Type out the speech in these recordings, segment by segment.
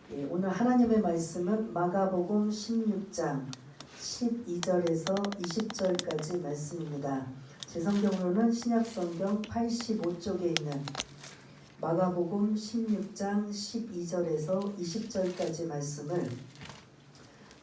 오늘 하나님의 말씀은 마가복음 16장 12절에서 20절까지 말씀입니다. 제 성경으로는 신약성경 85쪽에 있는 마가복음 16장 12절에서 20절까지 말씀을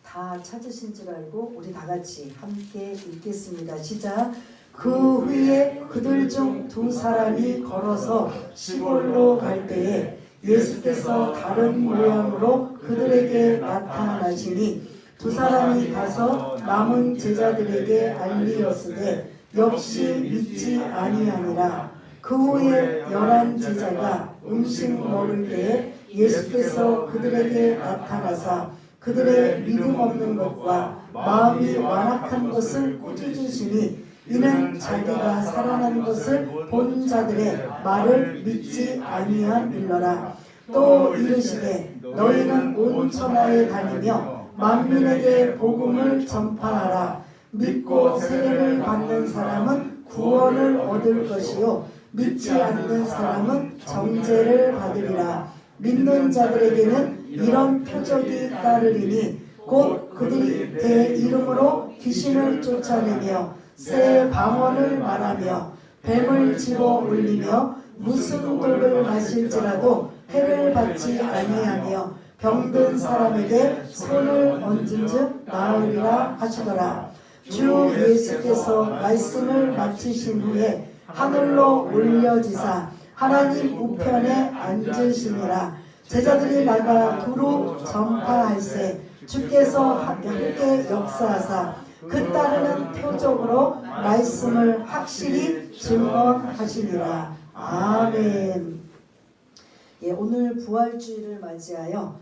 다 찾으신 줄 알고 우리 다 같이 함께 읽겠습니다. 시작. 그 후에 그들 중 두 사람이 걸어서 시골로 갈 때에 예수께서 다른 모양으로 그들에게 나타나시니 두 사람이 가서 남은 제자들에게 알리었으되 역시 믿지 아니하니라. 그 후에 11 제자가 음식 먹을 때에 예수께서 그들에게 나타나사 그들의 믿음 없는 것과 마음이 완악한 것을 꾸짖으시니 이는 자기가 살아난 것을 본 자들의 말을 믿지 아니함일러라. 또 이르시되 너희는 온 천하에 다니며 만민에게 복음을 전파하라. 믿고 세례를 받는 사람은 구원을 얻을 것이요 믿지 않는 사람은 정죄를 받으리라. 믿는 자들에게는 이런 표적이 따르리니 곧 그들이 내 이름으로 귀신을 쫓아내며 새 방언을 말하며 뱀을 집어 올리며 무슨 독을 마실지라도 해를 받지 아니하며 병든 사람에게 손을 얹은즉 나으리라 하시더라. 주 예수께서 말씀을 마치신 후에 하늘로 올려지사 하나님 우편에 앉으시니라. 제자들이 나가 두루 전파할세 주께서 함께 역사하사 그 따르는 표적으로 말씀을 확실히 증언하시니라. 아멘. 오늘 부활주일을 맞이하여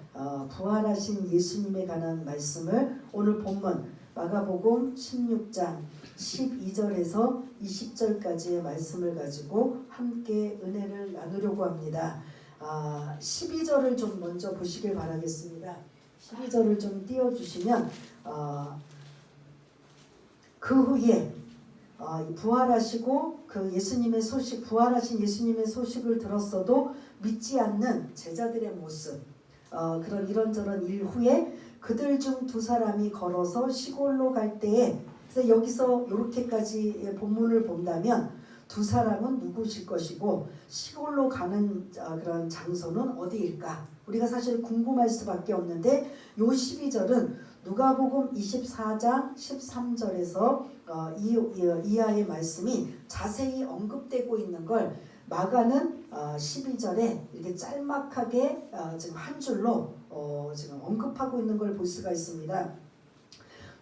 부활하신 예수님에 관한 말씀을 오늘 본문 마가복음 16장 12절에서 20절까지의 말씀을 가지고 함께 은혜를 나누려고 합니다. 12절을 좀 먼저 보시길 바라겠습니다. 12절을 좀 띄워주시면 그 후에 부활하시고 그 예수님의 소식, 부활하신 예수님의 소식을 들었어도 믿지 않는 제자들의 모습, 그런 이런저런 일 후에 그들 중 두 사람이 걸어서 시골로 갈 때에, 그래서 여기서 이렇게까지 본문을 본다면 두 사람은 누구실 것이고 시골로 가는 그런 장소는 어디일까? 우리가 사실 궁금할 수밖에 없는데 요 12절은 누가복음 24장 13절에서 이하의 말씀이 자세히 언급되고 있는 걸 마가는 12절에 이렇게 짤막하게 지금 한 줄로 지금 언급하고 있는 걸 볼 수가 있습니다.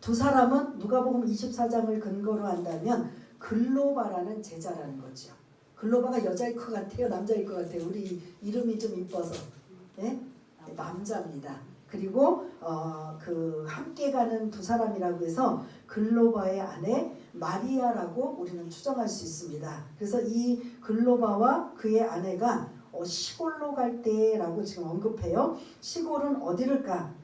두 사람은 누가복음 24장을 근거로 한다면 글로바라는 제자라는 거죠. 글로바가 여자일 것 같아요, 남자일 것 같아요? 우리 이름이 좀 이뻐서. 네? 남자입니다. 그리고 그 함께 가는 두 사람이라고 해서 글로바의 아내 마리아라고 우리는 추정할 수 있습니다. 그래서 이 글로바와 그의 아내가 시골로 갈 때라고 지금 언급해요. 시골은 어디를까?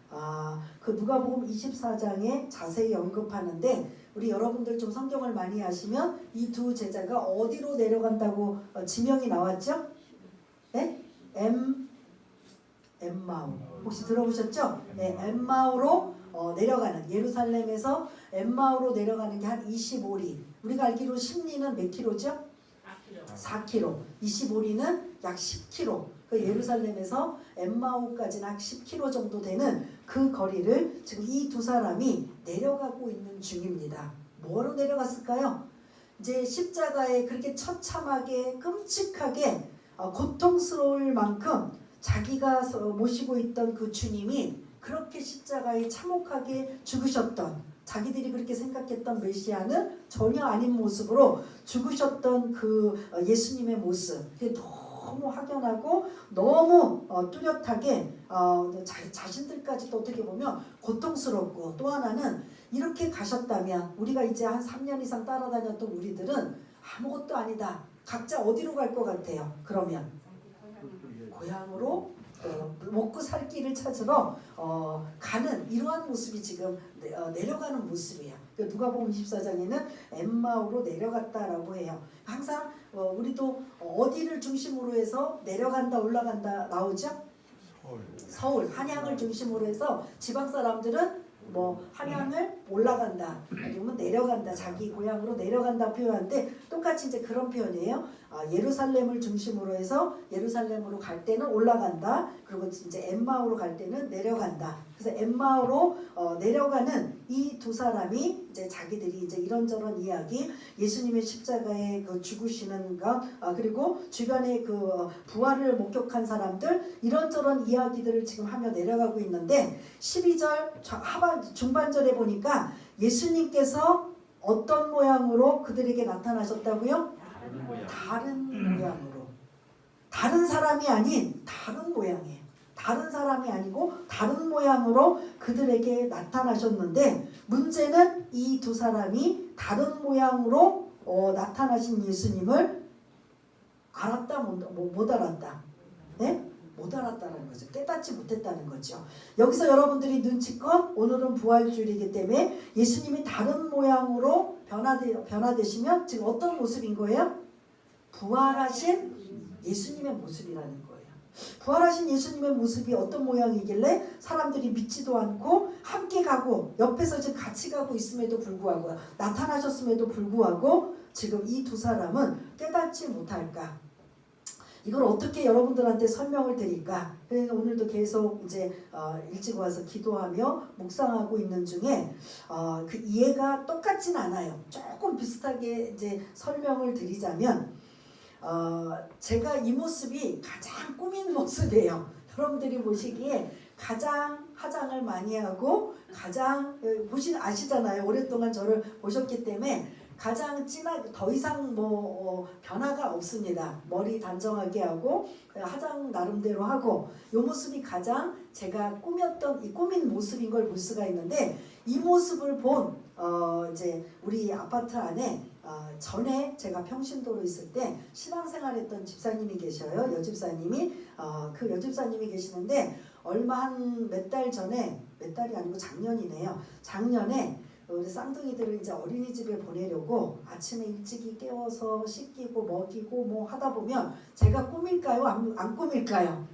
그 누가복음 24장에 자세히 언급하는데 우리 여러분들 좀 성경을 많이 아시면 이 두 제자가 어디로 내려간다고 지명이 나왔죠? 네? 엠마오. 혹시 들어보셨죠? 네, 엠마오로 내려가는, 예루살렘에서 엠마오로 내려가는 게 한 25리. 우리가 알기로 십리는 몇 킬로죠? 4km. 25리는 약 10km. 그 예루살렘에서 엠마오까지는 약 10km 정도 되는 그 거리를 지금 이 두 사람이 내려가고 있는 중입니다. 뭐로 내려갔을까요? 이제 십자가에 그렇게 처참하게 끔찍하게 고통스러울 만큼 자기가 모시고 있던 그 주님이 그렇게 십자가에 참혹하게 죽으셨던, 자기들이 그렇게 생각했던 메시아는 전혀 아닌 모습으로 죽으셨던 그 예수님의 모습, 그게 너무 확연하고 너무 뚜렷하게 자신들까지도 어떻게 보면 고통스럽고, 또 하나는 이렇게 가셨다면 우리가 이제 한 3년 이상 따라다녔던 우리들은 아무것도 아니다. 각자 어디로 갈 것 같아요? 그러면 고향으로 먹고 살 길을 찾으러 가는 이러한 모습이 지금 내려가는 모습이에요. 누가복음 24장에는 엠마오로 내려갔다라고 해요. 항상 우리도 어디를 중심으로 해서 내려간다 올라간다 나오죠? 서울 한양을 중심으로 해서 지방 사람들은 뭐 한양을 올라간다 아니면 내려간다 자기 고향으로 내려간다 표현하는데 똑같이 이제 그런 표현이에요. 예루살렘을 중심으로 해서 예루살렘으로 갈 때는 올라간다. 그리고 이제 엠마오로 갈 때는 내려간다. 그래서 엠마오로 내려가는 이 두 사람이 이제 자기들이 이제 이런저런 이야기, 예수님의 십자가에 그 죽으시는 것, 그리고 주변에 그 부활을 목격한 사람들 이런저런 이야기들을 지금 하며 내려가고 있는데 12절 중반절에 보니까 예수님께서 어떤 모양으로 그들에게 나타나셨다고요? 다른 모양으로. 다른 사람이 아닌 다른 모양이에요. 다른 사람이 아니고 다른 모양으로 그들에게 나타나셨는데 문제는 이 두 사람이 다른 모양으로 나타나신 예수님을 알았다 못 알았다. 네? 못 알았다는 거죠. 깨닫지 못했다는 거죠. 여기서 여러분들이 눈치껏 오늘은 부활주일이기 때문에 예수님이 다른 모양으로 변화되시면 지금 어떤 모습인 거예요? 부활하신 예수님의 모습이라는 거예요. 부활하신 예수님의 모습이 어떤 모양이길래 사람들이 믿지도 않고 함께 가고 옆에서 지금 같이 가고 있음에도 불구하고 나타나셨음에도 불구하고 지금 이 두 사람은 깨닫지 못할까? 이걸 어떻게 여러분들한테 설명을 드릴까? 그래서 오늘도 계속 이제 일찍 와서 기도하며 묵상하고 있는 중에 그 이해가 똑같진 않아요. 조금 비슷하게 이제 설명을 드리자면 제가 이 모습이 가장 꾸민 모습이에요. 여러분들이 보시기에 가장 화장을 많이 하고 가장 아시잖아요. 오랫동안 저를 보셨기 때문에 가장 진하게 더 이상 변화가 없습니다. 머리 단정하게 하고 화장 나름대로 하고 이 모습이 가장 제가 꾸몄던 이 꾸민 모습인 걸 볼 수가 있는데 이 모습을 본 이제 우리 아파트 안에 전에 제가 평신도로 있을 때 신앙생활했던 집사님이 계셔요. 여집사님이 그 여집사님이 계시는데 얼마 한 몇 달 전에 몇 달이 아니고 작년이네요. 작년에 우리 쌍둥이들을 이제 어린이집에 보내려고 아침에 일찍이 깨워서 씻기고 먹이고 뭐 하다 보면 제가 꾸밀까요? 안 꾸밀까요?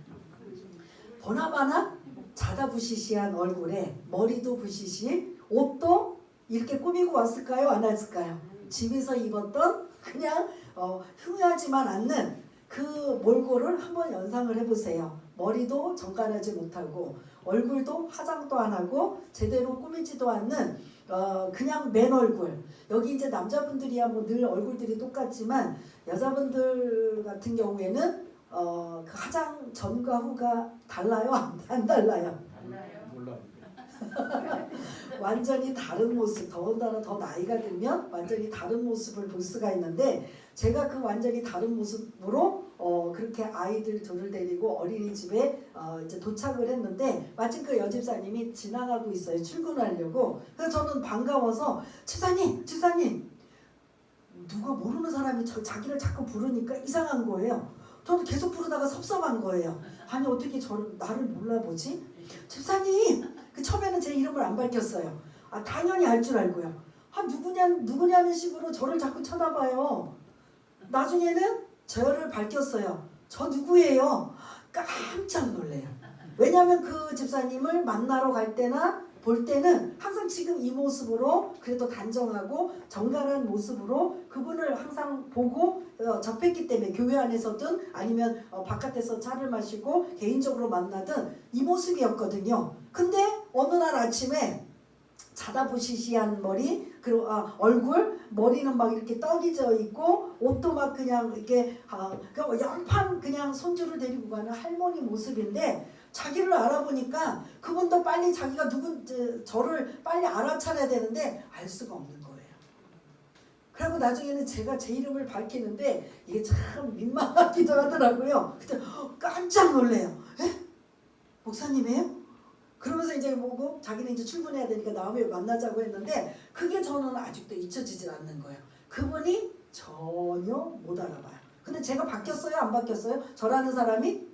보나마나 자다 부시시한 얼굴에 머리도 부시시 옷도 이렇게 꾸미고 왔을까요? 안 왔을까요? 집에서 입었던 그냥 흉하지만 않는 그 몰골을 한번 연상을 해보세요. 머리도 정갈하지 못하고 얼굴도 화장도 안 하고 제대로 꾸미지도 않는 그냥 맨 얼굴. 여기 이제 남자분들이야 뭐 늘 얼굴들이 똑같지만 여자분들 같은 경우에는 그 화장 전과 후가 달라요? 안 달라요? 몰라요. 완전히 다른 모습, 더군다나 더 나이가 들면 완전히 다른 모습을 볼 수가 있는데 제가 그 완전히 다른 모습으로 그렇게 아이들 둘을 데리고 어린이집에 이제 도착을 했는데 마침 그 여집사님이 지나가고 있어요. 출근하려고. 그래서 저는 반가워서 집사님 누가 모르는 사람이 자기를 자꾸 부르니까 이상한 거예요. 저는 계속 부르다가 섭섭한 거예요. 아니 어떻게 나를 몰라보지? 집사님! 그 처음에는 제 이름을 안 밝혔어요. 당연히 알 줄 알고요. 누구냐는 식으로 저를 자꾸 쳐다봐요. 나중에는 저를 밝혔어요. 저 누구예요? 깜짝 놀래요. 왜냐하면 그 집사님을 만나러 갈 때나 볼 때는 항상 지금 이 모습으로 그래도 단정하고 정갈한 모습으로 그분을 항상 보고 접했기 때문에 교회 안에서든 아니면 바깥에서 차를 마시고 개인적으로 만나든 이 모습이었거든요. 근데 어느 날 아침에 자다 부시시한 머리 그리고 얼굴 머리는 막 이렇게 떡이 져 있고 옷도 막 그냥 이렇게 영판 그냥 손주를 데리고 가는 할머니 모습인데 자기를 알아보니까 그분도 빨리 자기가 저를 빨리 알아차려야 되는데 알 수가 없는 거예요. 그리고 나중에는 제가 제 이름을 밝히는데 이게 참 민망하기도 하더라고요. 그때 깜짝 놀래요. 에? 목사님이에요? 그러면서 이제 보고 자기는 이제 출근해야 되니까 다음에 만나자고 했는데 그게 저는 아직도 잊혀지질 않는 거예요. 그분이 전혀 못 알아봐요. 근데 제가 바뀌었어요? 안 바뀌었어요? 저라는 사람이?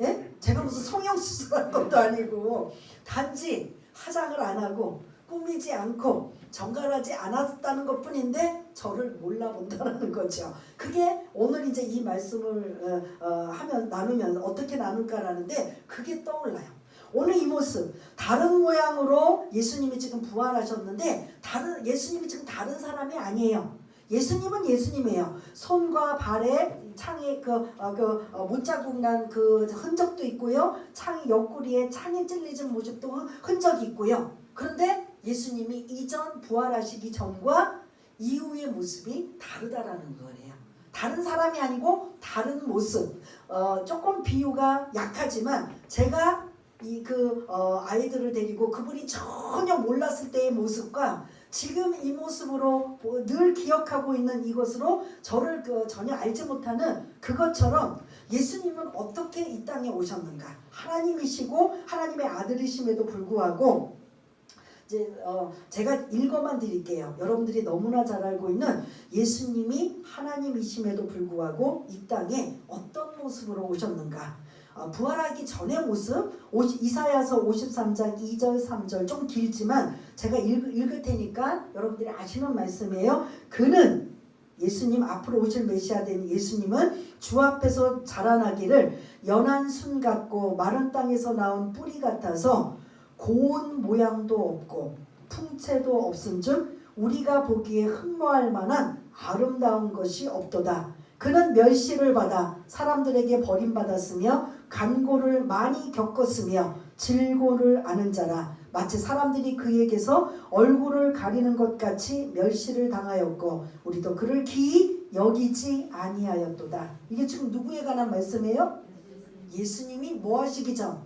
예? 제가 무슨 성형수술한 것도 아니고 단지 화장을 안 하고 꾸미지 않고 정갈하지 않았다는 것뿐인데 저를 몰라본다라는 거죠. 그게 오늘 이제 이 말씀을 하면 나누면 어떻게 나눌까라는데 그게 떠올라요. 오늘 이 모습 다른 모양으로 예수님이 지금 부활하셨는데 예수님이 지금 다른 사람이 아니에요. 예수님은 예수님이에요. 손과 발에 창에 못자국 난 그 흔적도 있고요. 창이 옆구리에 창에 찔리진 모습도 흔적이 있고요. 그런데 예수님이 이전 부활하시기 전과 이후의 모습이 다르다라는 거예요. 다른 사람이 아니고 다른 모습. 조금 비유가 약하지만 제가 아이들을 데리고 그분이 전혀 몰랐을 때의 모습과 지금 이 모습으로 늘 기억하고 있는 이것으로 저를 전혀 알지 못하는 그것처럼 예수님은 어떻게 이 땅에 오셨는가? 하나님이시고 하나님의 아들이심에도 불구하고 이제 제가 읽어만 드릴게요. 여러분들이 너무나 잘 알고 있는 예수님이 하나님이심에도 불구하고 이 땅에 어떤 모습으로 오셨는가? 부활하기 전의 모습 이사야서 53장 2절 3절 좀 길지만 제가 읽을 테니까 여러분들이 아시는 말씀이에요. 그는 예수님 앞으로 오실 메시아 된 예수님은 주 앞에서 자라나기를 연한 순 같고 마른 땅에서 나온 뿌리 같아서 고운 모양도 없고 풍채도 없은즉 우리가 보기에 흠모할 만한 아름다운 것이 없도다. 그는 멸시를 받아 사람들에게 버림받았으며 간고를 많이 겪었으며 질고를 아는 자라. 마치 사람들이 그에게서 얼굴을 가리는 것 같이 멸시를 당하였고 우리도 그를 기이 여기지 아니하였도다. 이게 지금 누구에 관한 말씀이에요? 예수님이 뭐 하시기 전?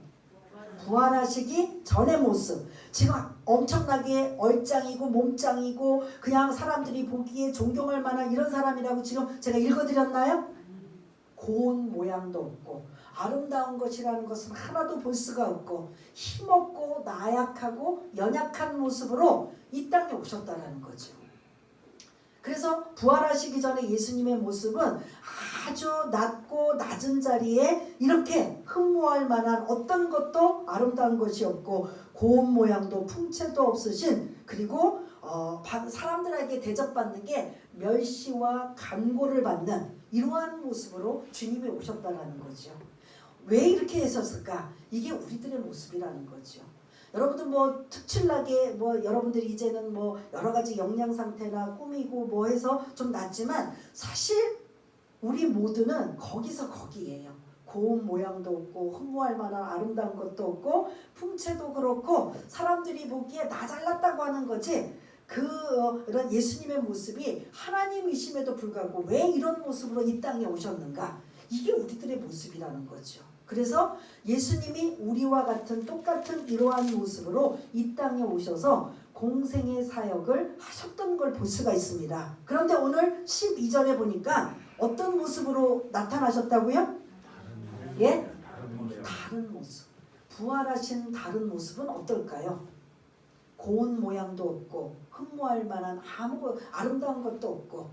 부활하시기 전의 모습. 지금 엄청나게 얼짱이고 몸짱이고 그냥 사람들이 보기에 존경할 만한 이런 사람이라고 지금 제가 읽어드렸나요? 고운 모양도 없고 아름다운 것이라는 것은 하나도 볼 수가 없고 힘없고 나약하고 연약한 모습으로 이 땅에 오셨다는 거죠. 그래서 부활하시기 전에 예수님의 모습은 아주 낮고 낮은 자리에 이렇게 흠모할 만한 어떤 것도 아름다운 것이 없고 고운 모양도 풍채도 없으신 그리고 사람들에게 대접받는 게 멸시와 간고를 받는 이러한 모습으로 주님이 오셨다는 거죠. 왜 이렇게 했었을까? 이게 우리들의 모습이라는 거죠. 여러분들 뭐 특출나게 여러분들이 이제는 여러 가지 영양 상태나 꾸미고 해서 좀 낫지만 사실 우리 모두는 거기서 거기예요. 고운 모양도 없고 흠모할 만한 아름다운 것도 없고 풍채도 그렇고 사람들이 보기에 나 잘났다고 하는 거지 이런 예수님의 모습이 하나님이심에도 불구하고 왜 이런 모습으로 이 땅에 오셨는가? 이게 우리들의 모습이라는 거죠. 그래서 예수님이 우리와 같은 똑같은 이러한 모습으로 이 땅에 오셔서 공생의 사역을 하셨던 걸 볼 수가 있습니다. 그런데 오늘 12절에 보니까 어떤 모습으로 나타나셨다고요? 예? 다른 모습. 부활하신 다른 모습은 어떨까요? 고운 모양도 없고 흠모할 만한 아름다운 것도 없고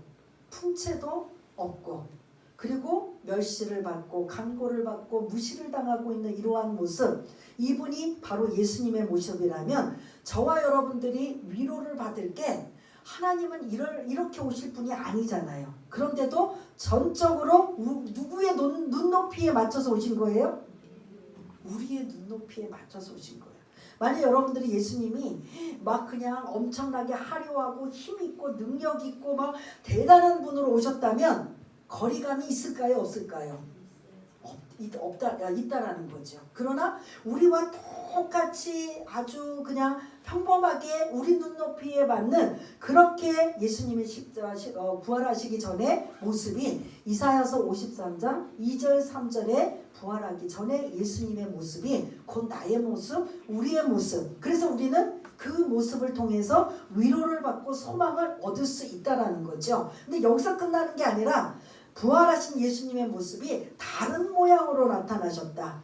풍채도 없고 그리고 멸시를 받고 간고를 받고 무시를 당하고 있는 이러한 모습, 이분이 바로 예수님의 모습이라면 저와 여러분들이 위로를 받을 게 하나님은 이렇게 오실 분이 아니잖아요. 그런데도 전적으로 누구의 눈높이에 맞춰서 오신 거예요? 우리의 눈높이에 맞춰서 오신 거예요. 만약 여러분들이 예수님이 막 그냥 엄청나게 화려하고 힘있고 능력있고 막 대단한 분으로 오셨다면 거리감이 있을까요? 없을까요? 있다라는 거죠. 그러나 우리와 똑같이 아주 그냥 평범하게 우리 눈높이에 맞는 그렇게 예수님의 부활하시기 전에 모습이 이사야서 53장 2절 3절에 부활하기 전에 예수님의 모습이 곧 나의 모습, 우리의 모습. 그래서 우리는 그 모습을 통해서 위로를 받고 소망을 얻을 수 있다라는 거죠. 근데 여기서 끝나는 게 아니라 부활하신 예수님의 모습이 다른 모양으로 나타나셨다.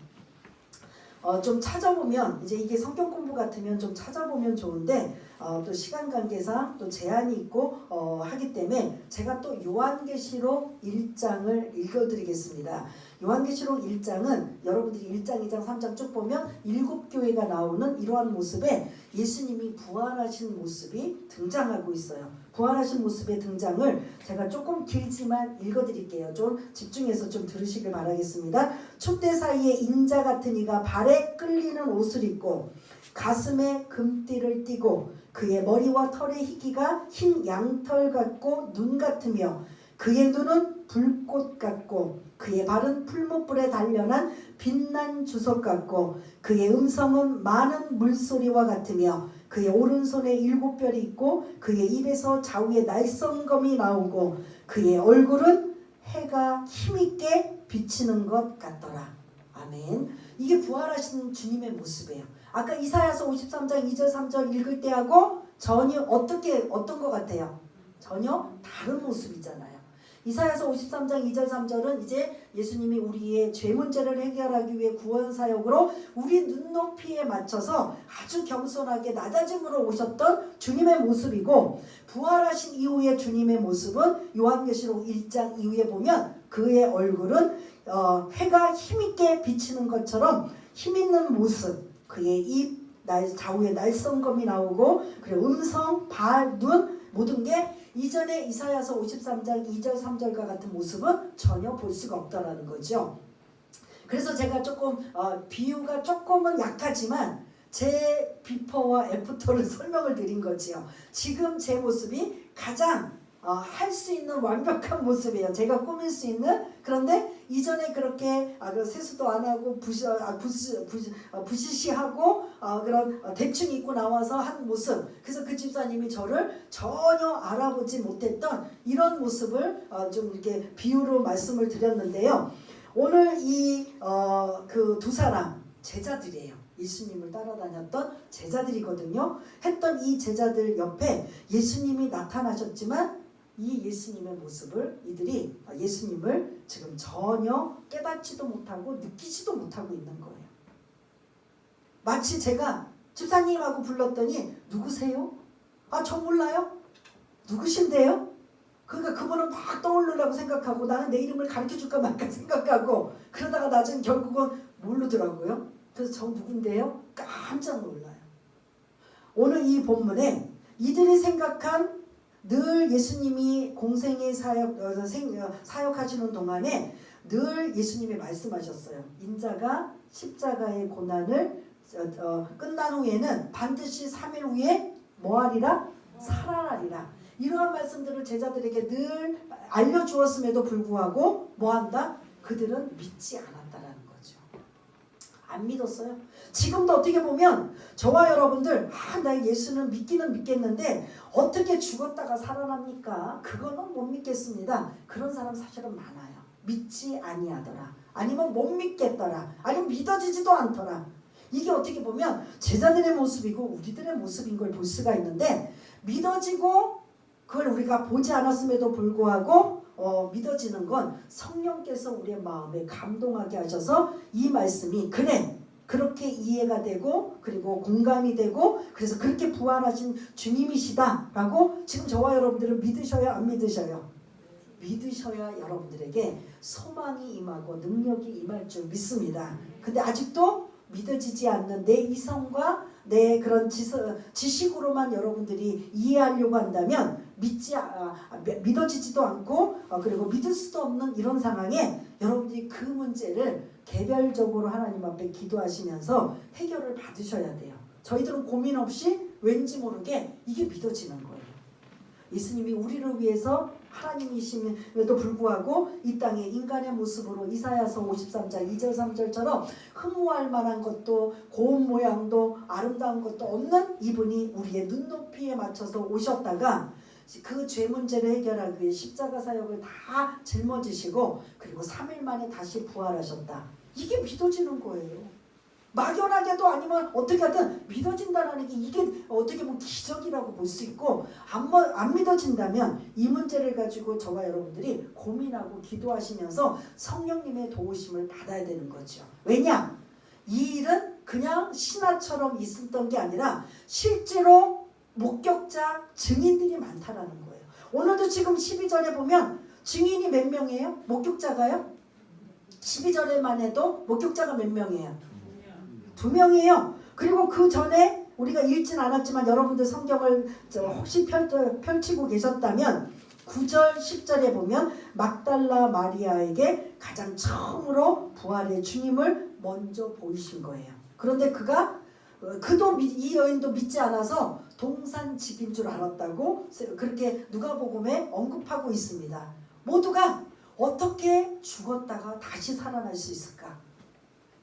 좀 찾아보면 이제 이게 성경 공부 같으면 좀 찾아보면 좋은데 또 시간 관계상 또 제한이 있고 하기 때문에 제가 또 요한계시록 1장을 읽어드리겠습니다. 요한계시록 1장은 여러분들이 1장, 2장, 3장 쭉 보면 7교회가 나오는 이러한 모습에 예수님이 부활하신 모습이 등장하고 있어요. 부활하신 모습의 등장을 제가 조금 길지만 읽어드릴게요. 좀 집중해서 좀 들으시길 바라겠습니다. 촛대 사이에 인자 같은 이가 발에 끌리는 옷을 입고 가슴에 금띠를 띠고 그의 머리와 털의 희기가 흰 양털 같고 눈 같으며 그의 눈은 불꽃 같고 그의 발은 풀무불에 단련한 빛난 주석 같고 그의 음성은 많은 물소리와 같으며 그의 오른손에 7별이 있고 그의 입에서 좌우에 날성검이 나오고 그의 얼굴은 해가 힘있게 비치는 것 같더라. 아멘. 이게 부활하신 주님의 모습이에요. 아까 이사야서 53장 2절 3절 읽을 때하고 전혀 어떤 것 같아요? 전혀 다른 모습이잖아요. 이사야서 53장 2절 3절은 이제 예수님이 우리의 죄 문제를 해결하기 위해 구원 사역으로 우리 눈높이에 맞춰서 아주 겸손하게 낮아짐으로 오셨던 주님의 모습이고, 부활하신 이후의 주님의 모습은 요한계시록 1장 이후에 보면 그의 얼굴은 해가 힘있게 비치는 것처럼 힘있는 모습, 그의 입, 좌우에 날성검이 나오고 그리고 음성, 발, 눈 모든 게 이전에 이사야서 53장 2절 3절과 같은 모습은 전혀 볼 수가 없다라는 거죠. 그래서 제가 조금 비유가 조금은 약하지만 제 비포와 애프터를 설명을 드린 거지요. 지금 제 모습이 가장 할 수 있는 완벽한 모습이에요. 제가 꾸밀 수 있는. 그런데 이전에 그렇게 세수도 안 하고 부시시하고 그런 대충 입고 나와서 한 모습, 그래서 그 집사님이 저를 전혀 알아보지 못했던 이런 모습을 좀 이렇게 비유로 말씀을 드렸는데요. 오늘 이 그 두 사람 제자들이에요. 예수님을 따라다녔던 제자들이거든요. 했던 이 제자들 옆에 예수님이 나타나셨지만 이 예수님의 모습을 이들이 예수님을 지금 전혀 깨닫지도 못하고 느끼지도 못하고 있는 거예요. 마치 제가 집사님하고 불렀더니 누구세요? 저 몰라요? 누구신데요? 그러니까 그분은 막 떠오르려고 생각하고 나는 내 이름을 가르쳐줄까 말까 생각하고 그러다가 나중에 결국은 모르더라고요. 그래서 저 누군데요? 깜짝 놀라요. 오늘 이 본문에 이들이 생각한 늘 예수님이 공생의 사역하시는 동안에 늘 예수님이 말씀하셨어요. 인자가 십자가의 고난을 끝난 후에는 반드시 3일 후에 뭐하리라? 살아나리라. 이러한 말씀들을 제자들에게 늘 알려주었음에도 불구하고 뭐한다? 그들은 믿지 않았다라는 거죠. 안 믿었어요. 지금도 어떻게 보면 저와 여러분들 나 예수는 믿기는 믿겠는데 어떻게 죽었다가 살아납니까? 그거는 못 믿겠습니다. 그런 사람 사실은 많아요. 믿지 아니하더라. 아니면 못 믿겠더라. 아니면 믿어지지도 않더라. 이게 어떻게 보면 제자들의 모습이고 우리들의 모습인 걸 볼 수가 있는데, 믿어지고 그걸 우리가 보지 않았음에도 불구하고 믿어지는 건 성령께서 우리의 마음에 감동하게 하셔서 이 말씀이 그래 그렇게 이해가 되고 그리고 공감이 되고 그래서 그렇게 부활하신 주님이시다라고 지금 저와 여러분들은 믿으셔요? 안 믿으셔요? 믿으셔야 여러분들에게 소망이 임하고 능력이 임할 줄 믿습니다. 근데 아직도 믿어지지 않는 내 이성과 내 그런 지식으로만 여러분들이 이해하려고 한다면 믿어지지도 않고 그리고 믿을 수도 없는 이런 상황에 여러분들이 그 문제를 개별적으로 하나님 앞에 기도하시면서 해결을 받으셔야 돼요. 저희들은 고민 없이 왠지 모르게 이게 믿어지는 거예요. 예수님이 우리를 위해서 하나님이심에도 불구하고 이 땅에 인간의 모습으로 이사야서 53장 2절 3절처럼 흠모할 만한 것도 고운 모양도 아름다운 것도 없는 이분이 우리의 눈높이에 맞춰서 오셨다가 그 죄 문제를 해결하기 위해 십자가 사역을 다 짊어지시고 그리고 3일 만에 다시 부활하셨다. 이게 믿어지는 거예요. 막연하게도 아니면 어떻게 하든 믿어진다는 게 이게 어떻게 보면 기적이라고 볼 수 있고, 안 믿어진다면 이 문제를 가지고 저와 여러분들이 고민하고 기도하시면서 성령님의 도우심을 받아야 되는 거죠. 왜냐? 이 일은 그냥 신화처럼 있었던 게 아니라 실제로 목격자 증인들이 많다라는 거예요. 오늘도 지금 12절에 보면 증인이 몇 명이에요? 목격자가요? 12절에만 해도 목격자가 몇 명이에요? 2명이에요. 그리고 그 전에 우리가 읽진 않았지만 여러분들 성경을 혹시 펼치고 계셨다면 9절 10절에 보면 막달라 마리아에게 가장 처음으로 부활의 주님을 먼저 보이신 거예요. 그런데 그도 이 여인도 믿지 않아서 동산직인 줄 알았다고 그렇게 누가복음에 언급하고 있습니다. 모두가 어떻게 죽었다가 다시 살아날 수 있을까?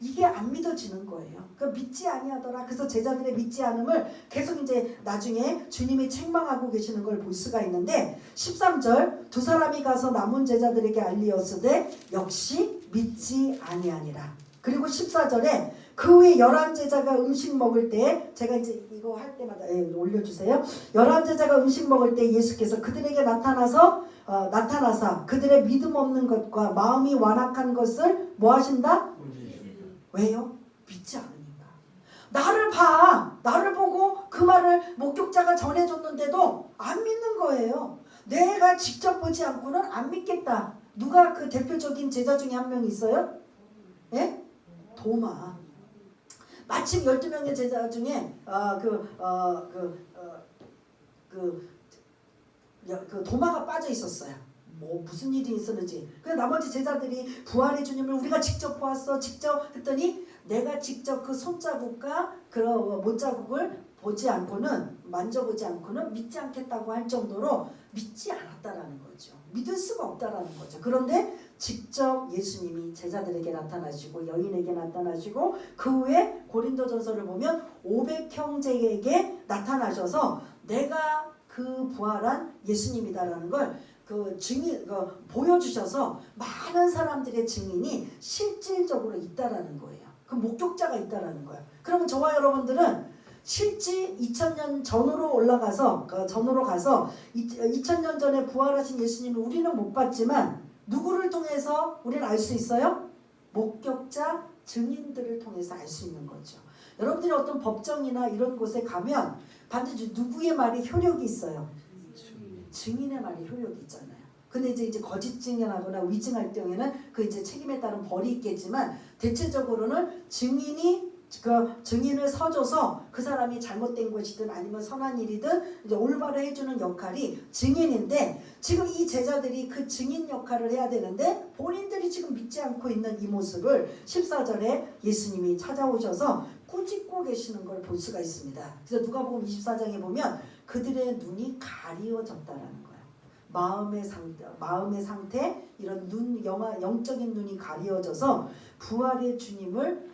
이게 안 믿어지는 거예요. 그러니까 믿지 아니하더라. 그래서 제자들의 믿지 않음을 계속 이제 나중에 주님이 책망하고 계시는 걸 볼 수가 있는데 13절 두 사람이 가서 남은 제자들에게 알리었으되 역시 믿지 아니하니라. 그리고 14절에 그 후에 11제자가 음식 먹을 때 제가 이제 이거 할 때마다 올려주세요. 11제자가 음식 먹을 때 예수께서 그들에게 나타나사 그들의 믿음 없는 것과 마음이 완악한 것을 뭐 하신다? 왜요? 믿지 않으니까. 나를 보고 그 말을 목격자가 전해줬는데도 안 믿는 거예요. 내가 직접 보지 않고는 안 믿겠다. 누가 그 대표적인 제자 중에 한 명 있어요? 예? 도마. 마침 12명의 제자 중에 도마가 빠져 있었어요. 뭐 무슨 일이 있었는지. 그래서 나머지 제자들이 부활의 주님을 우리가 직접 보았어. 직접 했더니 내가 직접 그 손자국과 그 못자국을 보지 않고는 만져보지 않고는 믿지 않겠다고 할 정도로 믿지 않았다라는 거죠. 믿을 수가 없다라는 거죠. 그런데 직접 예수님이 제자들에게 나타나시고 여인에게 나타나시고 그 후에 고린도전서를 보면 500형제에게 나타나셔서 내가 그 부활한 예수님이다라는 걸 보여주셔서 많은 사람들의 증인이 실질적으로 있다라는 거예요. 그 목격자가 있다라는 거예요. 그러면 저와 여러분들은 실제 2000년 전으로 가서 2000년 전에 부활하신 예수님을 우리는 못 봤지만 누구를 통해서 우리는 알 수 있어요? 목격자, 증인들을 통해서 알 수 있는 거죠. 여러분들이 어떤 법정이나 이런 곳에 가면 반드시 누구의 말이 효력이 있어요? 증인의 말이 효력이 있잖아요. 근데 이제 거짓 증언하거나 위증할 경우에는 그 이제 책임에 따른 벌이 있겠지만 대체적으로는 증인을 서줘서 그 사람이 잘못된 것이든 아니면 선한 일이든 이제 올바로 해주는 역할이 증인인데 지금 이 제자들이 그 증인 역할을 해야 되는데 본인들이 지금 믿지 않고 있는 이 모습을 14절에 예수님이 찾아오셔서 꾸짖고 계시는 걸 볼 수가 있습니다. 그래서 누가복음 24장에 보면 그들의 눈이 가리워졌다라는 거예요. 마음의 상태 이런 영적인 눈이 가리워져서 부활의 주님을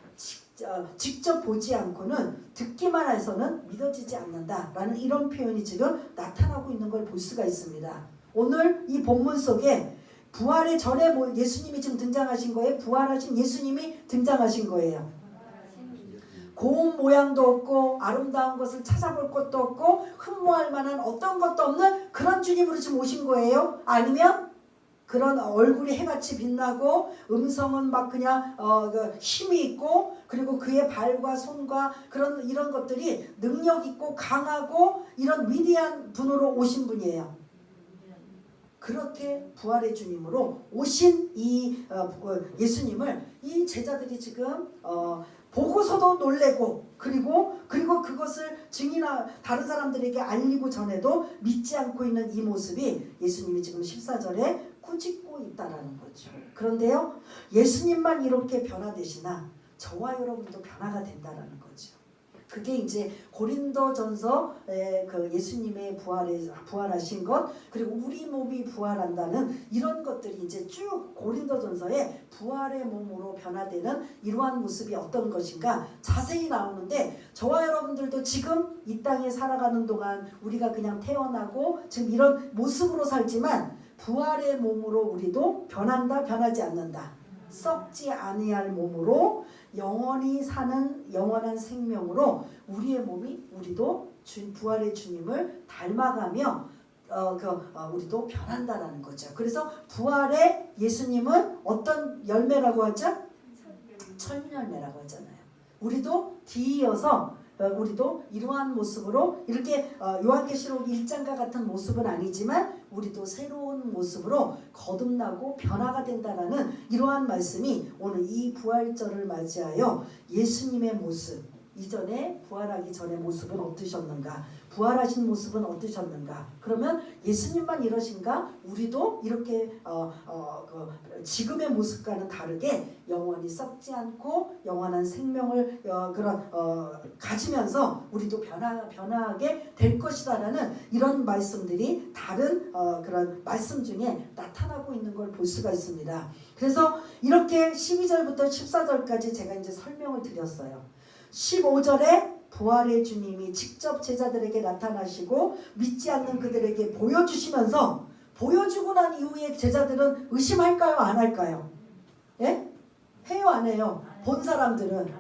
직접 보지 않고는 듣기만 해서는 믿어지지 않는다라는 이런 표현이 지금 나타나고 있는 걸 볼 수가 있습니다. 오늘 이 본문 속에 부활의 전에 예수님이 지금 등장하신 거예요? 부활하신 예수님이 등장하신 거예요. 고운 모양도 없고 아름다운 것을 찾아볼 것도 없고 흠모할 만한 어떤 것도 없는 그런 주님으로 지금 오신 거예요? 아니면 그런 얼굴이 해같이 빛나고 음성은 막 그냥 힘이 있고 그리고 그의 발과 손과 이런 것들이 능력 있고 강하고 이런 위대한 분으로 오신 분이에요. 그렇게 부활의 주님으로 오신 이 예수님을 이 제자들이 지금 보고서도 놀래고 그리고 그것을 다른 사람들에게 알리고 전에도 믿지 않고 있는 이 모습이 예수님이 지금 14절에 꾸짖고 있다라는 거죠. 그런데요, 예수님만 이렇게 변화되시나 저와 여러분도 변화가 된다라는 거죠. 그게 이제 고린도전서에 그 예수님의 부활하신 것 그리고 우리 몸이 부활한다는 이런 것들이 이제 쭉 고린도전서에 부활의 몸으로 변화되는 이러한 모습이 어떤 것인가 자세히 나오는데 저와 여러분들도 지금 이 땅에 살아가는 동안 우리가 그냥 태어나고 지금 이런 모습으로 살지만 부활의 몸으로 우리도 변한다 변하지 않는다 썩지 아니할 몸으로 영원히 사는 영원한 생명으로 우리의 몸이 우리도 부활의 주님을 닮아가며 우리도 변한다라는 거죠. 그래서 부활의 예수님은 어떤 열매라고 하죠? 천열매라고 하잖아요. 우리도 뒤이어서 우리도 이러한 모습으로 이렇게 요한계시록 1장과 같은 모습은 아니지만 우리도 새로운 모습으로 거듭나고 변화가 된다라는 이러한 말씀이 오늘 이 부활절을 맞이하여 예수님의 모습, 이전에 부활하기 전의 모습은 어떠셨는가, 부활하신 모습은 어떠셨는가, 그러면 예수님만 이러신가, 우리도 이렇게 지금의 모습과는 다르게 영원히 썩지 않고 영원한 생명을 가지면서 우리도 변화하게 될 것이다라는 이런 말씀들이 다른 그런 말씀 중에 나타나고 있는 걸 볼 수가 있습니다. 그래서 이렇게 12절부터 14절까지 제가 이제 설명을 드렸어요. 15절에 부활의 주님이 직접 제자들에게 나타나시고 믿지 않는 그들에게 보여주시면서, 보여주고 난 이후에 제자들은 의심할까요? 안 할까요? 예? 해요? 안 해요? 본 사람들은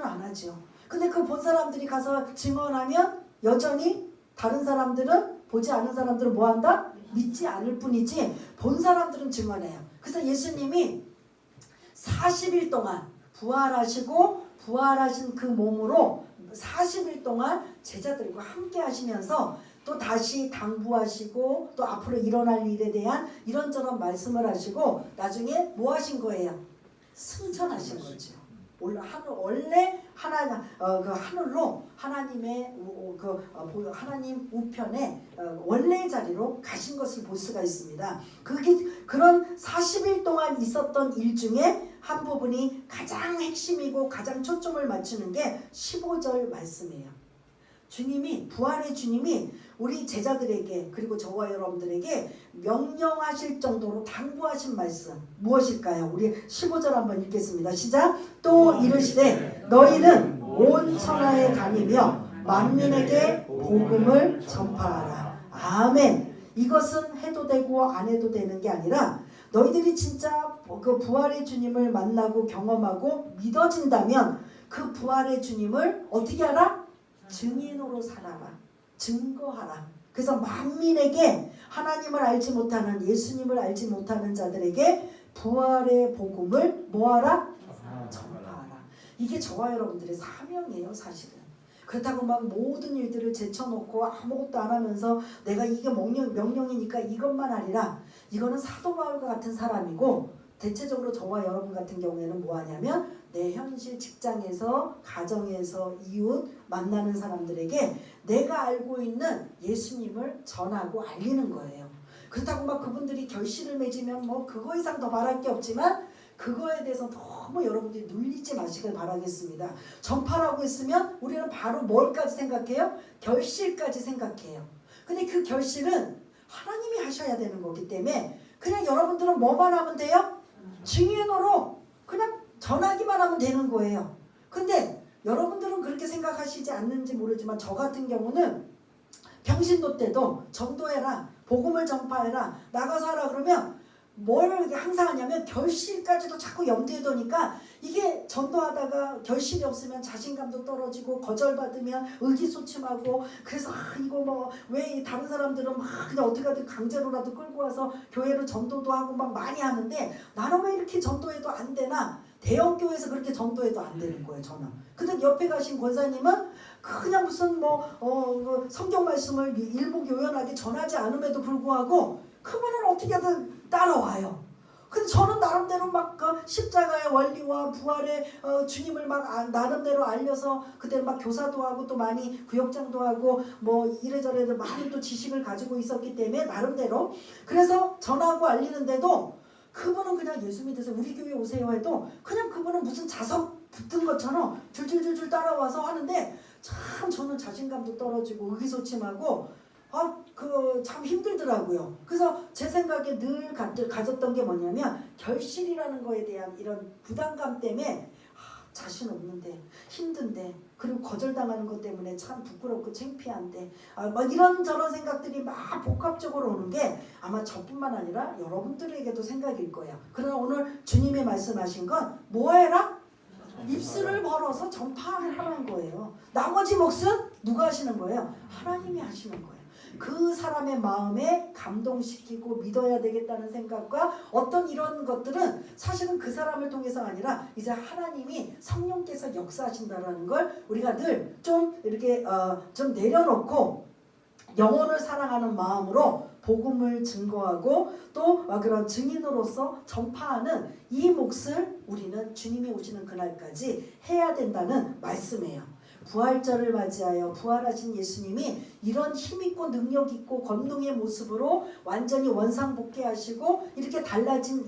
안 하죠. 근데 그 본 사람들이 가서 증언하면 여전히 다른 사람들은, 보지 않은 사람들은 뭐 한다? 믿지 않을 뿐이지 본 사람들은 증언해요. 그래서 예수님이 40일 동안 부활하신 그 몸으로 40일 동안 제자들과 함께 하시면서 또 다시 당부하시고 또 앞으로 일어날 일에 대한 이런저런 말씀을 하시고 나중에 뭐 하신 거예요? 승천하신 거죠. 원래 하늘로 하나님의 하나님 우편에 원래의 자리로 가신 것을 볼 수가 있습니다. 그런 40일 동안 있었던 일 중에 한 부분이 가장 핵심이고 가장 초점을 맞추는 게 15절 말씀이에요. 부활의 주님이 우리 제자들에게 그리고 저와 여러분들에게 명령하실 정도로 당부하신 말씀 무엇일까요? 우리 15절 한번 읽겠습니다. 시작. 또 이르시되 너희는 온 천하에 다니며 만민에게 복음을 전파하라. 아멘. 이것은 해도 되고 안 해도 되는 게 아니라 너희들이 진짜 그 부활의 주님을 만나고 경험하고 믿어진다면 그 부활의 주님을 어떻게 하라? 증인으로 살아라. 증거하라. 그래서 만민에게 하나님을 알지 못하는, 예수님을 알지 못하는 자들에게 부활의 복음을 뭐하라? 전파하라. 이게 저와 여러분들의 사명이에요, 사실은. 그렇다고 막 모든 일들을 제쳐놓고 아무것도 안 하면서 내가 이게 명령이니까 이것만 하리라. 이거는 사도 바울과 같은 사람이고, 대체적으로 저와 여러분 같은 경우에는 뭐 하냐면 내 현실 직장에서, 가정에서, 이웃 만나는 사람들에게 내가 알고 있는 예수님을 전하고 알리는 거예요. 그렇다고 막 그분들이 결실을 맺으면 뭐 그거 이상 더 바랄 게 없지만 그거에 대해서 너무 여러분들이 눌리지 마시길 바라겠습니다. 전파라고 했으면 우리는 바로 뭘까지 생각해요? 결실까지 생각해요. 근데 그 결실은 하나님이 하셔야 되는 거기 때문에 그냥 여러분들은 뭐만 하면 돼요? 증인으로 그냥 전하기만 하면 되는 거예요. 근데 여러분들은 그렇게 생각하시지 않는지 모르지만 저 같은 경우는 평신도 때도 전도해라, 복음을 전파해라, 나가서 하라 그러면 뭘 항상 하냐면 결실까지도 자꾸 염두에 두니까 이게 전도하다가 결실이 없으면 자신감도 떨어지고 거절받으면 의기소침하고 그래서 이거 뭐 왜 다른 사람들은 막 그냥 어떻게든 강제로라도 끌고 와서 교회로 전도도 하고 막 많이 하는데 나는 왜 이렇게 전도해도 안 되나? 대형 교회에서 그렇게 전도해도 안 되는 거예요, 저는. 근데 옆에 가신 권사님은 그냥 무슨 성경 말씀을 일목요연하게 전하지 않음에도 불구하고 그분은 어떻게든 따라와요. 근데 저는 나름대로 막 그 십자가의 원리와 부활의 주님을 막 나름대로 알려서 그때 막 교사도 하고 또 많이 구역장도 하고 뭐 이래저래 많은 또 지식을 가지고 있었기 때문에 나름대로 그래서 전하고 알리는데도 그분은 그냥 예수 믿으세요, 우리 교회 오세요 해도 그냥 그분은 무슨 자석 붙은 것처럼 줄줄줄줄 따라와서 하는데 참 저는 자신감도 떨어지고 의기소침하고 참 힘들더라고요. 그래서 제 생각에 늘 가졌던 게 뭐냐면 결실이라는 거에 대한 이런 부담감 때문에 자신 없는데 힘든데 그리고 거절당하는 것 때문에 참 부끄럽고 창피한데 막 이런저런 생각들이 막 복합적으로 오는 게 아마 저뿐만 아니라 여러분들에게도 생각일 거예요. 그러나 오늘 주님이 말씀하신 건 뭐 해라? 입술을 벌어서 전파를 하라는 거예요. 나머지 몫은 누가 하시는 거예요? 하나님이 하시는 거예요. 그 사람의 마음에 감동시키고 믿어야 되겠다는 생각과 어떤 이런 것들은 사실은 그 사람을 통해서 아니라 이제 하나님이 성령께서 역사하신다라는 걸 우리가 늘 좀 이렇게 좀 내려놓고 영혼을 사랑하는 마음으로 복음을 증거하고 또 그런 증인으로서 전파하는 이 몫을 우리는 주님이 오시는 그날까지 해야 된다는 말씀이에요. 부활절을 맞이하여 부활하신 예수님이 이런 힘있고 능력있고 권능의 모습으로 완전히 원상복귀하시고 이렇게 달라진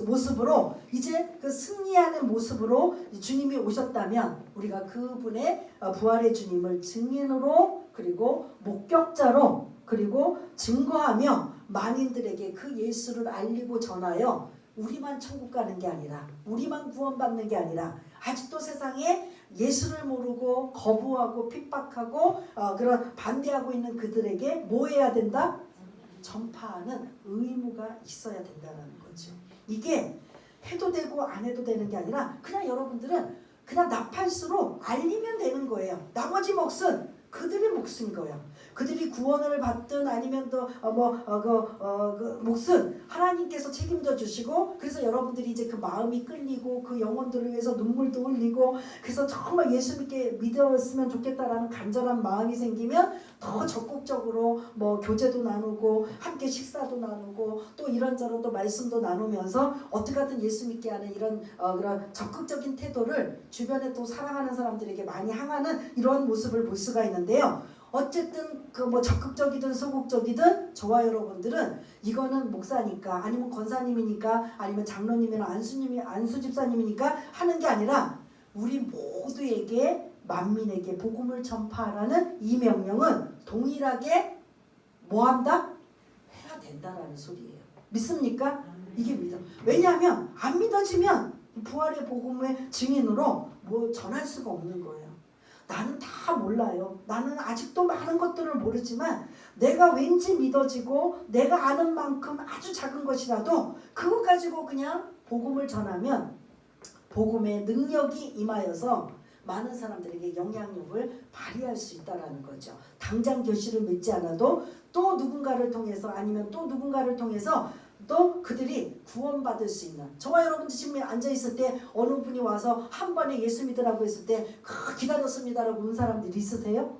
모습으로 이제 그 승리하는 모습으로 주님이 오셨다면 우리가 그분의 부활의 주님을 증인으로 그리고 목격자로 그리고 증거하며 만인들에게 그 예수를 알리고 전하여 우리만 천국 가는 게 아니라 우리만 구원받는 게 아니라 아직도 세상에 예수를 모르고 거부하고 핍박하고 그런 반대하고 있는 그들에게 뭐 해야 된다? 전파하는 의무가 있어야 된다는 거죠. 이게 해도 되고 안 해도 되는 게 아니라 그냥 여러분들은 그냥 나팔수로 알리면 되는 거예요. 나머지 몫은 그들의 몫인 거예요. 그들이 구원을 받든 아니면 또 그 몫은 하나님께서 책임져 주시고 그래서 여러분들이 이제 그 마음이 끌리고 그 영혼들을 위해서 눈물도 흘리고 그래서 정말 예수 믿었으면 좋겠다라는 간절한 마음이 생기면 더 적극적으로 뭐 교제도 나누고 함께 식사도 나누고 또 이런저런 또 말씀도 나누면서 어떻게든 예수 믿게 하는 이런 그런 적극적인 태도를 주변에 또 사랑하는 사람들에게 많이 향하는 이러한 모습을 볼 수가 있는데요. 어쨌든 그 뭐 적극적이든 소극적이든 저와 여러분들은 이거는 목사니까 아니면 권사님이니까 아니면 장로님이나 안수 집사님이니까 하는 게 아니라 우리 모두에게 만민에게 복음을 전파하라는 이 명령은 동일하게 뭐 한다? 해야 된다라는 소리예요. 믿습니까? 이게 믿어. 왜냐하면 안 믿어지면 부활의 복음의 증인으로 뭐 전할 수가 없는 거예요. 나는 다 몰라요. 나는 아직도 많은 것들을 모르지만 내가 왠지 믿어지고 내가 아는 만큼 아주 작은 것이라도 그거 가지고 그냥 복음을 전하면 복음의 능력이 임하여서 많은 사람들에게 영향력을 발휘할 수 있다는 거죠. 당장 결실을 맺지 않아도 또 누군가를 통해서 아니면 또 누군가를 통해서 또 그들이 구원받을 수 있는 저와 여러분들 지금 앉아있을 때 어느 분이 와서 한 번에 예수 믿으라고 했을 때 기다렸습니다라고 온 사람들이 있으세요?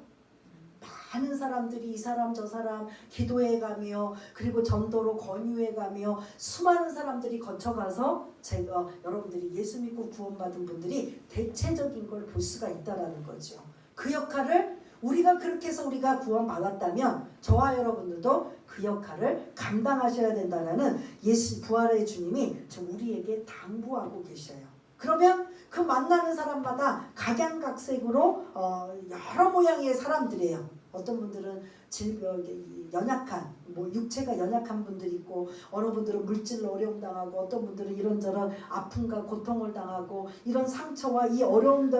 많은 사람들이 이 사람 저 사람 기도해 가며 그리고 전도로 권유해 가며 수많은 사람들이 거쳐가서 제가 여러분들이 예수 믿고 구원받은 분들이 대체적인 걸 볼 수가 있다라는 거죠. 그 역할을 우리가 그렇게 해서 우리가 구원받았다면 저와 여러분들도 그 역할을 감당하셔야 된다는 예수 부활의 주님이 지금 우리에게 당부하고 계셔요. 그러면 그 만나는 사람마다 각양각색으로 여러 모양의 사람들이에요. 어떤 분들은 연약한 뭐 육체가 연약한 분들이 있고 어느 분들은 물질로 어려움 당하고 어떤 분들은 이런저런 아픔과 고통을 당하고 이런 상처와 이 어려운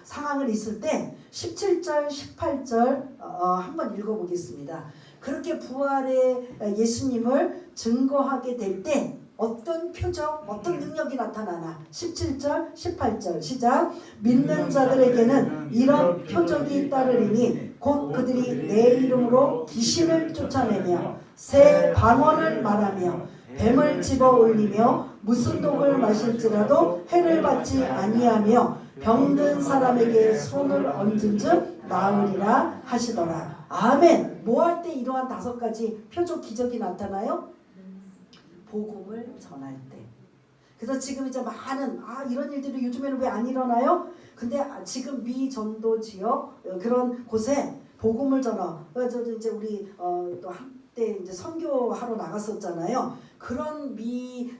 상황을 있을 때 17절 18절 한번 읽어보겠습니다. 그렇게 부활의 예수님을 증거하게 될 때 어떤 표적, 어떤 능력이 나타나나 17절, 18절 시작. 믿는 자들에게는 이런 표적이 따르리니 곧 그들이 내 이름으로 귀신을 쫓아내며 새 방언을 말하며 뱀을 집어 올리며 무슨 독을 마실지라도 해를 받지 아니하며 병든 사람에게 손을 얹은즉 나으리라 하시더라. 아멘. 뭐 할 때 이러한 5가지 표적 기적이 나타나요? 복음을 전할 때. 그래서 지금 이제 많은 이런 일들이 요즘에는 왜 안 일어나요? 근데 지금 미 전도 지역 그런 곳에 복음을 전하. 저도 이제 우리 또 한때 이제 선교하러 나갔었잖아요. 그런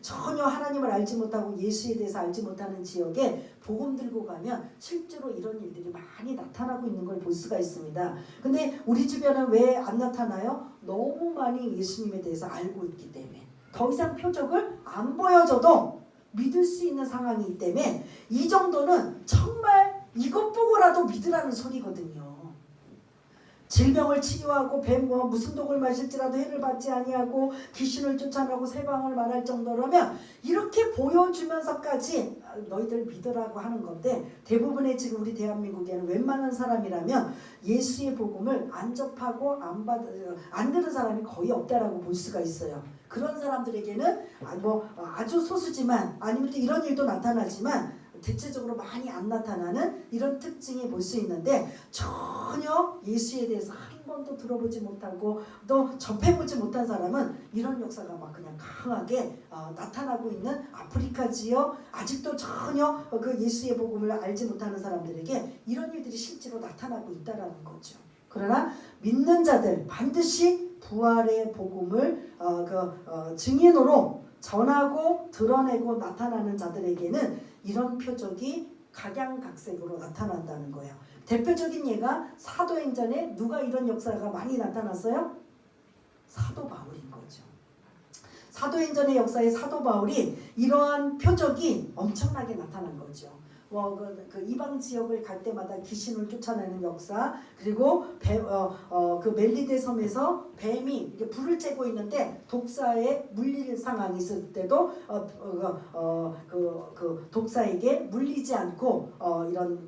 전혀 하나님을 알지 못하고 예수에 대해서 알지 못하는 지역에 복음 들고 가면 실제로 이런 일들이 많이 나타나고 있는 걸 볼 수가 있습니다. 근데 우리 주변은 왜 안 나타나요? 너무 많이 예수님에 대해서 알고 있기 때문에. 더 이상 표적을 안 보여줘도 믿을 수 있는 상황이기 때문에 이 정도는 정말 이것 보고라도 믿으라는 소리거든요. 질병을 치유하고 무슨 독을 마실지라도 해를 받지 아니하고 귀신을 쫓아내고 세방을 말할 정도라면 이렇게 보여주면서까지 너희들 믿으라고 하는 건데, 대부분의 지금 우리 대한민국에는 웬만한 사람이라면 예수의 복음을 안 접하고 안 들은 사람이 거의 없다라고 볼 수가 있어요. 그런 사람들에게는 아주 소수지만, 아니면 또 이런 일도 나타나지만 대체적으로 많이 안 나타나는 이런 특징이 볼 수 있는데, 전혀 예수에 대해서 한 번도 들어보지 못하고 또 접해보지 못한 사람은 이런 역사가 막 그냥 강하게 나타나고 있는 아프리카 지역, 아직도 전혀 그 예수의 복음을 알지 못하는 사람들에게 이런 일들이 실제로 나타나고 있다라는 거죠. 그러나 믿는 자들, 반드시 부활의 복음을 증인으로 전하고 드러내고 나타나는 자들에게는 이런 표적이 각양각색으로 나타난다는 거예요. 대표적인 예가 사도행전에 누가 이런 역사가 많이 나타났어요? 사도 바울인 거죠. 사도행전의 역사에 사도 바울이 이러한 표적이 엄청나게 나타난 거죠. 그 이방 지역을 갈 때마다 귀신을 쫓아내는 역사, 그리고 그 멜리데 섬에서 뱀이 이렇게 불을 쬐고 있는데 독사에 물릴 상황이 있을 때도 그 독사에게 물리지 않고 이런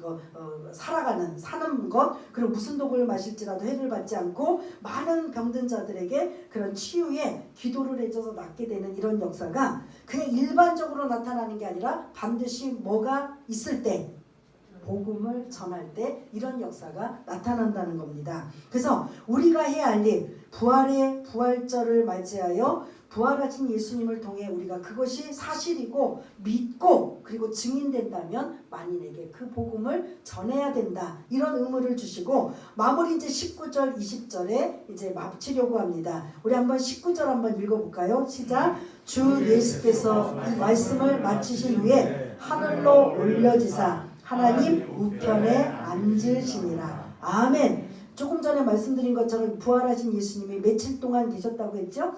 사는 것, 그리고 무슨 독을 마실지라도 해를 받지 않고 많은 병든 자들에게 그런 치유에 기도를 해줘서 낫게 되는 이런 역사가 그냥 일반적으로 나타나는 게 아니라 반드시 뭐가 있을 때, 복음을 전할 때 이런 역사가 나타난다는 겁니다. 그래서 우리가 해야 할 일, 부활의 부활절을 맞이하여 부활하신 예수님을 통해 우리가 그것이 사실이고 믿고 그리고 증인된다면 만인에게 그 복음을 전해야 된다, 이런 의무를 주시고, 마무리 이제 19절 20절에 이제 마치려고 합니다. 우리 한번 19절 한번 읽어볼까요? 시작. 주 예수께서 이 말씀을 마치신 후에 하늘로 올려지사 하나님 우편에 앉으시니라. 아멘. 조금 전에 말씀드린 것처럼 부활하신 예수님이 며칠 동안 계셨다고 했죠?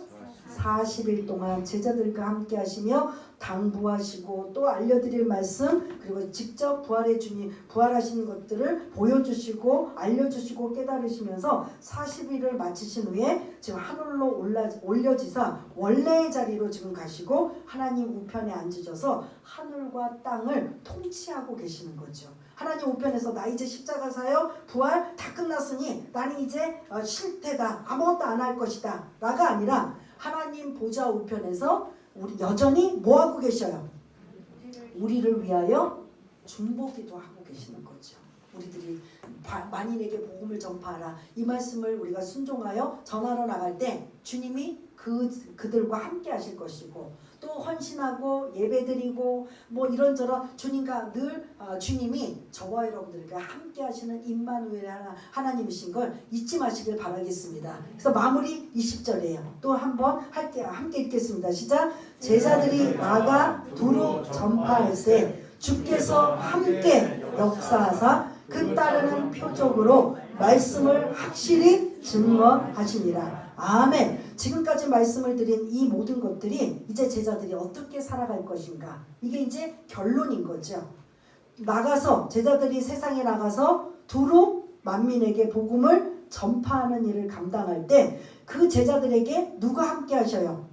40일 동안 제자들과 함께 하시며 당부하시고 또 알려드릴 말씀, 그리고 직접 부활의 주님, 부활하신 것들을 보여주시고 알려주시고 깨달으시면서 40일을 마치신 후에 지금 하늘로 올려지사 원래의 자리로 지금 가시고 하나님 우편에 앉으셔서 하늘과 땅을 통치하고 계시는 거죠. 하나님 우편에서 나 이제 십자가 사요, 부활 다 끝났으니 나는 이제 쉴 테다, 아무것도 안 할 것이다 라가 아니라 하나님 보좌 우편에서 우리 여전히 뭐 하고 계셔요? 우리를 위하여 중보기도 하고 계시는 거죠. 우리들이 만인에게 복음을 전파하라, 이 말씀을 우리가 순종하여 전하러 나갈 때 주님이 그들과 함께 하실 것이고, 또 헌신하고 예배드리고 뭐 이런저런 주님과 늘 주님이 저와 여러분들과 함께 하시는 임마누엘 하나님이신 걸 잊지 마시길 바라겠습니다. 그래서 마무리 20절이에요. 또 한번 함께 읽겠습니다. 시작. 제자들이 나가 두루 전파할세 주께서 함께 역사하사 그 따르는 표적으로 말씀을 확실히 증거하시니라. 아멘. 지금까지 말씀을 드린 이 모든 것들이 이제 제자들이 어떻게 살아갈 것인가, 이게 이제 결론인 거죠. 나가서 제자들이 세상에 나가서 두루 만민에게 복음을 전파하는 일을 감당할 때 그 제자들에게 누가 함께 하셔요?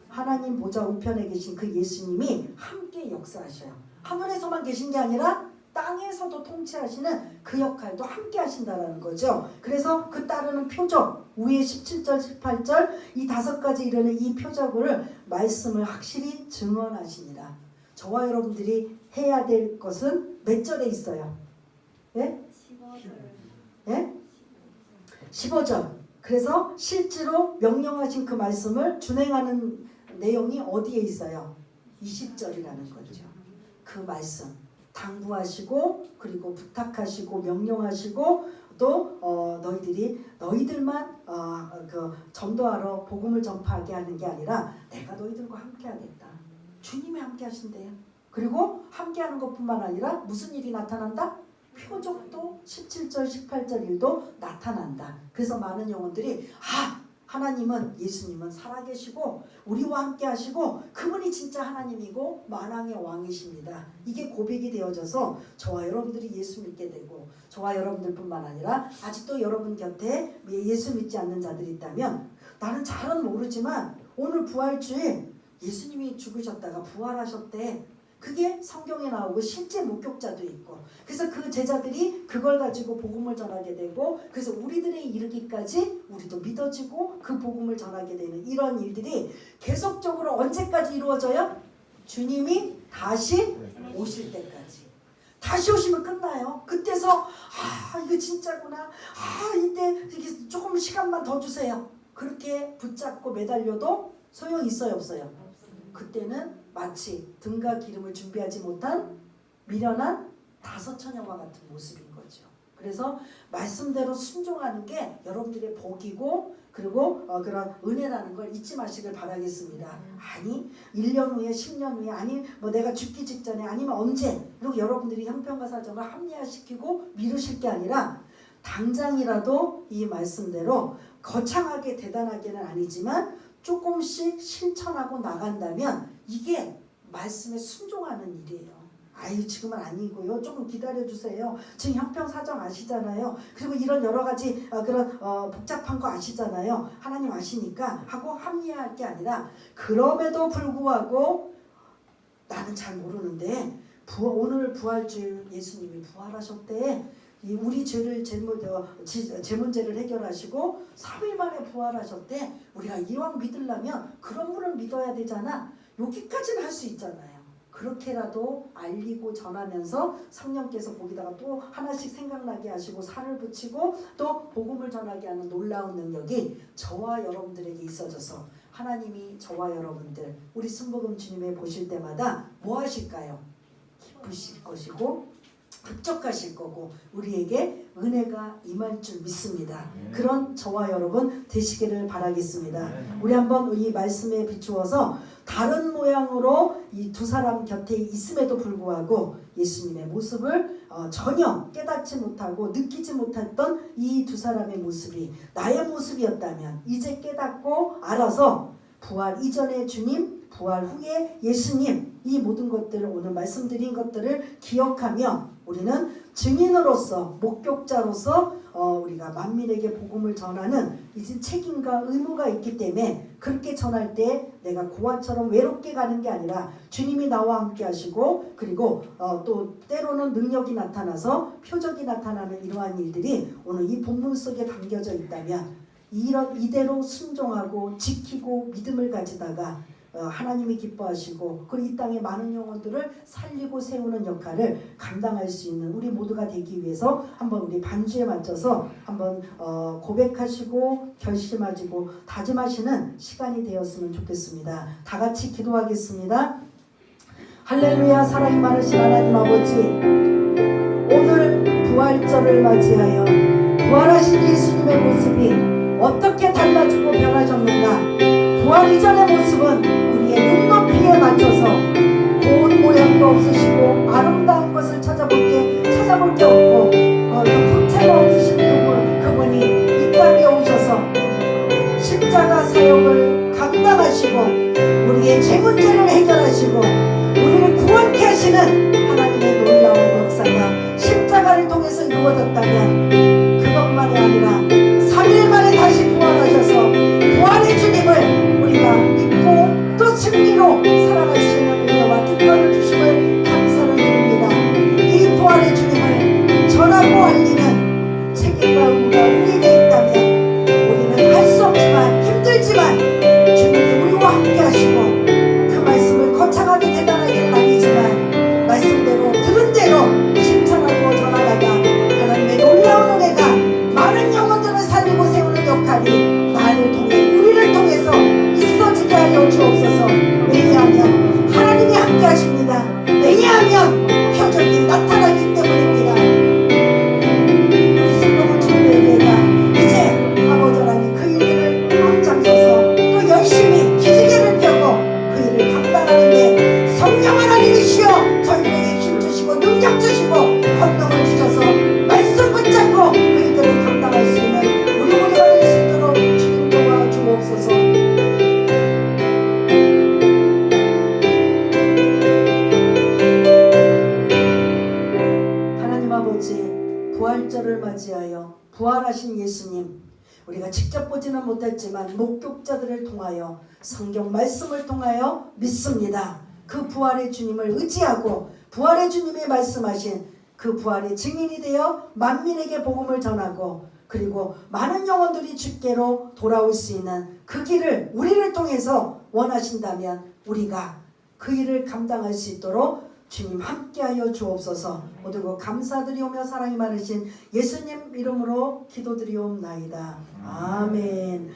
하나님 보좌 우편에 계신 그 예수님이 함께 역사하셔요. 하늘에서만 계신 게 아니라 땅에서도 통치하시는 그 역할도 함께 하신다라는 거죠. 그래서 그 따르는 표적, 위에 17절 18절 이 5가지 이르는 이 표적을 말씀을 확실히 증언하시니라. 저와 여러분들이 해야 될 것은 몇 절에 있어요? 예? 15절. 예? 15절. 그래서 실제로 명령하신 그 말씀을 준행하는 내용이 어디에 있어요? 20절이라는 거죠. 그 말씀 당부하시고 그리고 부탁하시고 명령하시고 또 너희들만 그 전도하러 복음을 전파하게 하는 게 아니라 내가 너희들과 함께 하겠다. 주님이 함께 하신대요. 그리고 함께 하는 것뿐만 아니라 무슨 일이 나타난다? 표적도 17절 18절 일도 나타난다. 그래서 많은 영혼들이 하나님은 예수님은 살아계시고 우리와 함께 하시고 그분이 진짜 하나님이고 만왕의 왕이십니다. 이게 고백이 되어져서 저와 여러분들이 예수 믿게 되고 저와 여러분들뿐만 아니라 아직도 여러분 곁에 예수 믿지 않는 자들이 있다면 나는 잘은 모르지만 오늘 부활주에 예수님이 죽으셨다가 부활하셨대. 그게 성경에 나오고 실제 목격자도 있고 그래서 그 제자들이 그걸 가지고 복음을 전하게 되고 그래서 우리들에 이르기까지 우리도 믿어지고 그 복음을 전하게 되는 이런 일들이 계속적으로 언제까지 이루어져요? 주님이 다시 오실 때까지. 다시 오시면 끝나요. 그때서 이거 진짜구나. 이때 조금 시간만 더 주세요. 그렇게 붙잡고 매달려도 소용 있어요 없어요? 그때는 마치 등과 기름을 준비하지 못한 미련한 다섯 처녀와 같은 모습인 거죠. 그래서 말씀대로 순종하는 게 여러분들의 복이고 그리고 그런 은혜라는 걸 잊지 마시길 바라겠습니다. 아니 1년 후에 10년 후에 아니 뭐 내가 죽기 직전에 아니면 언제 그리고 여러분들이 형편과 사정을 합리화시키고 미루실 게 아니라 당장이라도 이 말씀대로 거창하게 대단하게는 아니지만 조금씩 실천하고 나간다면 이게 말씀에 순종하는 일이에요. 지금은 아니고요. 조금 기다려주세요. 지금 형편사정 아시잖아요. 그리고 이런 여러 가지 그런 복잡한 거 아시잖아요. 하나님 아시니까 하고 합리화할 게 아니라 그럼에도 불구하고 나는 잘 모르는데 오늘 부활주일 예수님이 부활하셨대. 우리 죄를 제 문제를 해결하시고 3일 만에 부활하셨대. 우리가 이왕 믿으려면 그런 분을 믿어야 되잖아. 여기까지는 할 수 있잖아요. 그렇게라도 알리고 전하면서 성령께서 거기다가 또 하나씩 생각나게 하시고 살을 붙이고 또 복음을 전하게 하는 놀라운 능력이 저와 여러분들에게 있어져서 하나님이 저와 여러분들 우리 순복음 주님의 보실 때마다 뭐 하실까요? 기쁘실 것이고 흡족하실 거고 우리에게 은혜가 임할 줄 믿습니다. 그런 저와 여러분 되시기를 바라겠습니다. 우리 한번 이 말씀에 비추어서 다른 모양으로 이 두 사람 곁에 있음에도 불구하고 예수님의 모습을 전혀 깨닫지 못하고 느끼지 못했던 이 두 사람의 모습이 나의 모습이었다면 이제 깨닫고 알아서 부활 이전의 주님, 부활 후의 예수님 이 모든 것들을 오늘 말씀드린 것들을 기억하며 우리는 증인으로서 목격자로서 우리가 만민에게 복음을 전하는 이제 책임과 의무가 있기 때문에 그렇게 전할 때 내가 고아처럼 외롭게 가는 게 아니라 주님이 나와 함께 하시고 그리고 또 때로는 능력이 나타나서 표적이 나타나는 이러한 일들이 오늘 이 본문 속에 담겨져 있다면 이대로 순종하고 지키고 믿음을 가지다가 하나님이 기뻐하시고 그리고 이 땅의 많은 영혼들을 살리고 세우는 역할을 감당할 수 있는 우리 모두가 되기 위해서 한번 우리 반주에 맞춰서 한번 고백하시고 결심하시고 다짐하시는 시간이 되었으면 좋겠습니다. 다 같이 기도하겠습니다. 할렐루야. 사랑이 많으신 하나님 아버지, 오늘 부활절을 맞이하여 부활하신 예수님의 모습이 어떻게 달라지고 변화졌는가. 부활 이전의 모습은 우리의 눈높이에 맞춰서 고운 모양도 없으시고 아름다운 것을 찾아볼 게 없고 또 품체가 없으신 그분이 이 땅에 오셔서 십자가 사역을 감당하시고 우리의 죄 문제를 해결하시고 우리를 구원케 하시는 하나님의 놀라운 역사가 십자가를 통해서 이루어졌다면 그것만이 아니라 3일 만에 다시 부활하셔서 부활의 주님을 우리가 믿고 또 승리로 살아갈 수 있는 은혜와 특권을 주심을 감사를 드립니다. 이 부활의 주님을 전하고 알리는 책임과 의무가 우리에게 있다면 우리는 할 수 없지만 힘들지만 주님이 우리와 함께 하시고 그 말씀을 거창하게 대단하게는 아니지만 말씀대로 들은 대로 실천하고 전하다가 하나님의 놀라운 은혜가 많은 영혼들 맞이하여 부활하신 예수님, 우리가 직접 보지는 못했지만 목격자들을 통하여 성경 말씀을 통하여 믿습니다. 그 부활의 주님을 의지하고 부활의 주님이 말씀하신 그 부활의 증인이 되어 만민에게 복음을 전하고 그리고 많은 영혼들이 주께로 돌아올 수 있는 그 길을 우리를 통해서 원하신다면 우리가 그 일을 감당할 수 있도록 주님 함께하여 주옵소서. 모두 감사드리오며 사랑이 많으신 예수님 이름으로 기도드리옵나이다. 아멘.